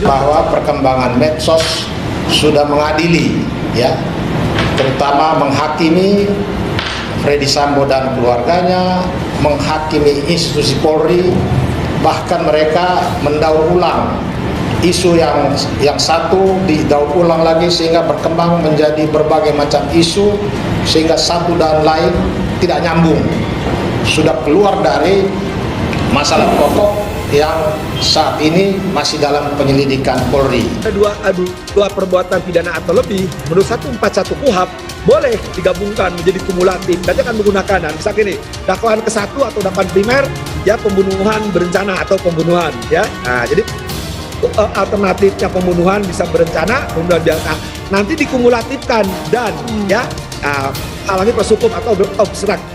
bahwa perkembangan medsos sudah mengadili, ya, terutama menghakimi Freddy Sambo dan keluarganya, menghakimi institusi Polri, bahkan mereka mendaur ulang isu yang satu didaur ulang lagi sehingga berkembang menjadi berbagai macam isu, sehingga satu dan lain tidak nyambung, sudah keluar dari masalah pokok yang saat ini masih dalam penyelidikan Polri. Dua perbuatan pidana atau lebih menurut 141 KUHP boleh digabungkan menjadi kumulatif dan akan menggunakan misalnya ini dakwaan ke-1 atau dakwaan primer ya pembunuhan berencana atau pembunuhan ya. Nah, jadi alternatifnya pembunuhan bisa berencana, pembunuhan biasa nanti dikumulatifkan dan ya halangi proses hukum atau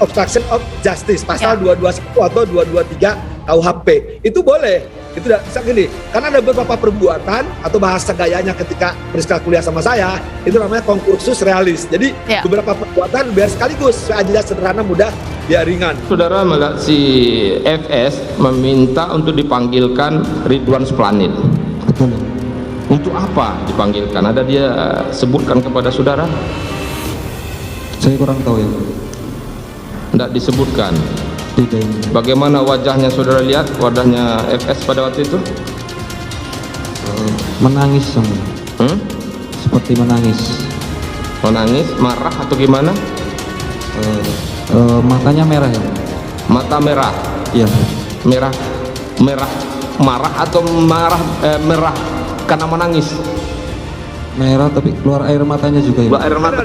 obstruction of justice pasal 221 atau 223 KUHP itu boleh. Itu bisa gini, karena ada beberapa perbuatan atau bahasa gayanya ketika Priska kuliah sama saya itu namanya konkursus realis. Jadi beberapa perbuatan biar sekaligus aja sederhana, mudah, biar ringan. Saudara melihat si FS meminta untuk dipanggilkan Ridwan Splanit. Betul. Untuk apa dipanggilkan? Ada dia sebutkan kepada saudara? Saya kurang tahu ya. Tidak disebutkan. Tidak. Bagaimana wajahnya saudara lihat, wajahnya FS pada waktu itu? Menangis sama. Seperti menangis. Menangis, marah atau gimana? Matanya merah ya. Mata merah. Iya. Merah, marah atau merah karena menangis? Merah tapi keluar air matanya juga ya. Keluar air mata.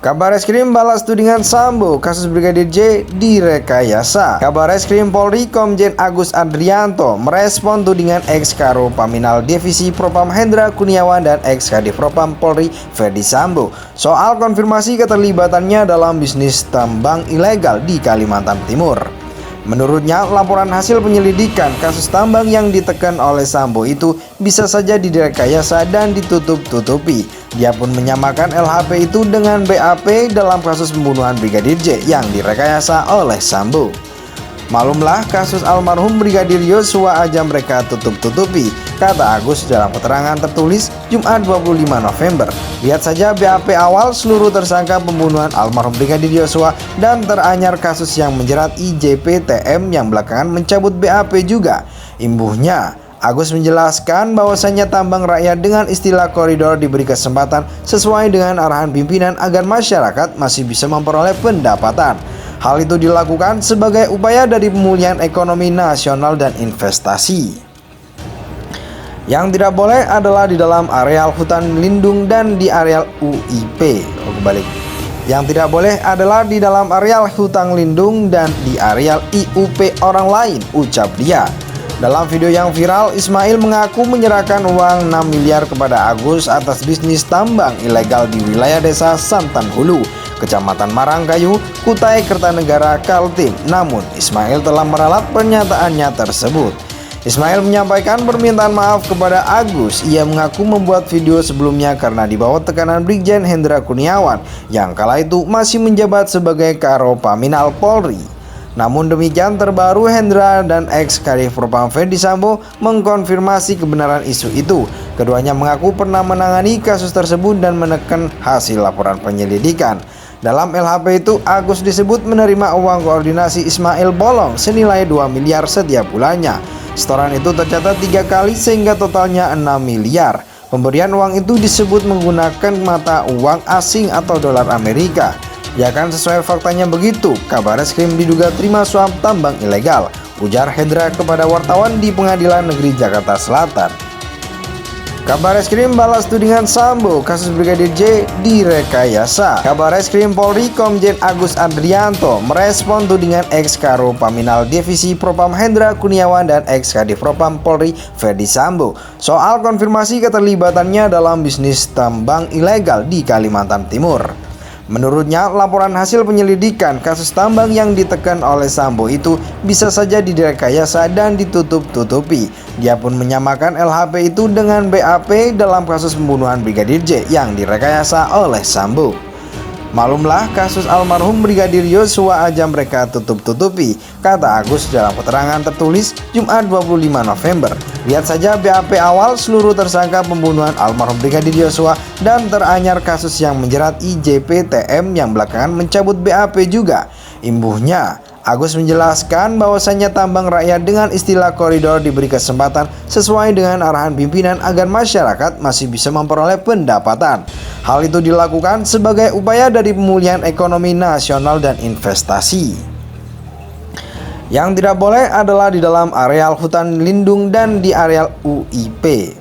Kabar Reskrim balas tudingan Sambo, kasus Brigadir J direkayasa. Kabar Reskrim Polri Komjen Agus Adrianto merespon tudingan ex-Karo Paminal Divisi Propam Hendra Kuniawan dan ex-Kadif Propam Polri Ferdi Sambo soal konfirmasi keterlibatannya dalam bisnis tambang ilegal di Kalimantan Timur. Menurutnya, laporan hasil penyelidikan kasus tambang yang ditekan oleh Sambo itu bisa saja direkayasa dan ditutup-tutupi. Dia pun menyamakan LHP itu dengan BAP dalam kasus pembunuhan Brigadir J yang direkayasa oleh Sambo. Maklumlah, kasus almarhum Brigadir Yosua aja mereka tutup-tutupi, kata Agus dalam keterangan tertulis Jumat 25 November. Lihat saja BAP awal seluruh tersangka pembunuhan almarhum Brigadir Yosua dan teranyar kasus yang menjerat IJP-TM yang belakangan mencabut BAP juga. Imbuhnya, Agus menjelaskan bahwasannya tambang rakyat dengan istilah koridor diberi kesempatan sesuai dengan arahan pimpinan agar masyarakat masih bisa memperoleh pendapatan. Hal itu dilakukan sebagai upaya dari pemulihan ekonomi nasional dan investasi. Yang tidak boleh adalah di dalam areal hutan lindung dan di areal UIP. Yang tidak boleh adalah di dalam areal hutan lindung dan di areal IUP orang lain, ucap dia. Dalam video yang viral, Ismail mengaku menyerahkan uang 6 miliar kepada Agus atas bisnis tambang ilegal di wilayah desa Santan Hulu, Kecamatan Marangkayu, Kutai Kertanegara, Kaltim. Namun, Ismail telah meralat pernyataannya tersebut. Ismail menyampaikan permintaan maaf kepada Agus. Ia mengaku membuat video sebelumnya karena di bawah tekanan Brigjen Hendra Kuniawan yang kala itu masih menjabat sebagai Karo Paminal Polri. Namun demikian, terbaru Hendra dan ex-Kadif Propam Ferdi Sambo mengkonfirmasi kebenaran isu itu. Keduanya mengaku pernah menangani kasus tersebut dan menekan hasil laporan penyelidikan. Dalam LHP itu, Agus disebut menerima uang koordinasi Ismail bolong senilai 2 miliar setiap bulannya. Setoran itu tercatat 3 kali sehingga totalnya 6 miliar. Pemberian uang itu disebut menggunakan mata uang asing atau dolar Amerika. Ya kan sesuai faktanya begitu, Kabar Reskrim diduga terima suap tambang ilegal, ujar Hendra kepada wartawan di Pengadilan Negeri Jakarta Selatan. Kabar Reskrim balas tudingan Sambo, kasus Brigadir J direkayasa. Kabar Reskrim Polri Komjen Agus Adrianto merespon tudingan ex-Karo Paminal Divisi Propam Hendra Kuniawan dan ex-Kadif Propam Polri Ferdi Sambo soal konfirmasi keterlibatannya dalam bisnis tambang ilegal di Kalimantan Timur. Menurutnya, laporan hasil penyelidikan kasus tambang yang ditekan oleh Sambo itu bisa saja direkayasa dan ditutup-tutupi. Dia pun menyamakan LHP itu dengan BAP dalam kasus pembunuhan Brigadir J yang direkayasa oleh Sambo. Malumlah kasus almarhum Brigadir Yosua aja mereka tutup-tutupi, kata Agus dalam keterangan tertulis Jumat 25 November. Lihat saja BAP awal seluruh tersangka pembunuhan almarhum Brigadir Yosua dan teranyar kasus yang menjerat IJP-TM yang belakangan mencabut BAP juga. Imbuhnya, Agus menjelaskan bahwasannya tambang rakyat dengan istilah koridor diberi kesempatan sesuai dengan arahan pimpinan agar masyarakat masih bisa memperoleh pendapatan. Hal itu dilakukan sebagai upaya dari pemulihan ekonomi nasional dan investasi. Yang tidak boleh adalah di dalam areal hutan lindung dan di areal UIP.